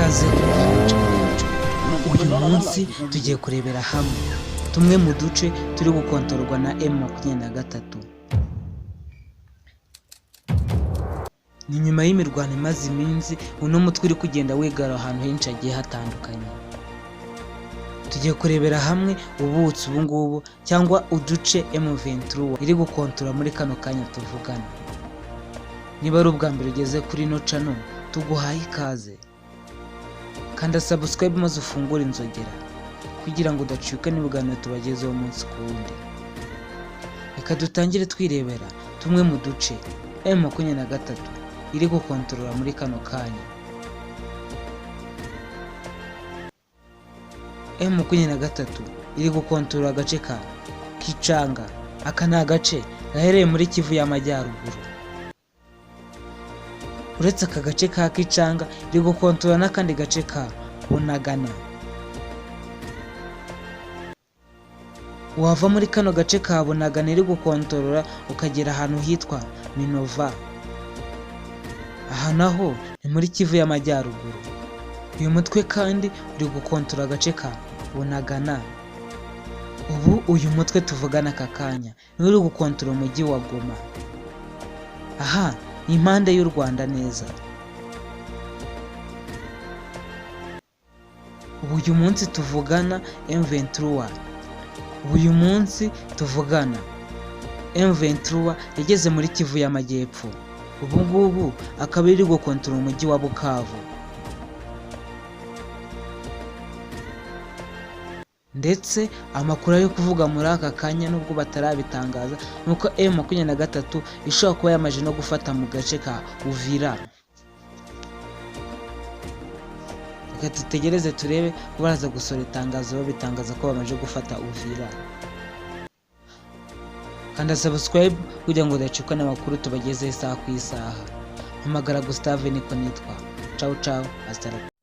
ikaze kuri channel yacu. Uyu munsi tugiye kurebera hamwe tumwe mu duce turi gukontorwa na M23. Ni nyuma y'imirwano imaze iminsi, uno mutwe uri kugenda wigara ahantu henshi hagiye hatandukanye. Tugiye kurebera hamwe ubutsi ubu ngubu cyangwa uduce M23 iri gukontora muri kano kanya tuvugana. Niba ari ubwa mbere ugeze kuri no channel, tuguhaye ikaze. Kanda subscribe maze ufungure inzogera kugira ngo udacika n'ibiganiro tubagezeho umunsi ku wundi. Reka dutangire twirebera tumwe mu duce M23 iri gukontorora muri kano kanya. M23 iri gukontorora agace ka Kichanga. Aka ni agace gaherereye muri Kivu y'Amajyaruguru. Uretse aka gace ka Kichanga, iri gukontorora n'akandi gace ka Bunagana. Wava muri kano gace ka Bunagana iri gukontorora ukagera ahantu hitwa Minova. Aha naho ni muri Kivu y'Amajyaruguru. Uyu mutwe kandi uri gukontorora agace ka Bunagana. Ubu uyu mutwe tuvugana aka kanya ni uri gukontorora umujyi wa Goma. Aha ni impande y'u Rwanda neza. Ubu uyu munsi tuvugana M23. Uyu munsi tuvugana M23 yageze muri Kivu y'Amajyepfo. Ubu ngubu akaba iri gukontorora umujyi wa Bukavu. Ndetse amakuru yo kuvuga muri aka kanya nubwo batarabitangaza nuko M23 ishobora kuba yamaje no gufata mu gace ka Uvira. Reka tutegereze turebe ko baraza gusora itangazo babitangaza ko bamaje gufata Uvira. Kanda subscribe kugira ngo udacikwa n'amakuru tubagezeho isaha ku isaha. Hamagara Gustave niko nitwa. Ciao ciao, hasta la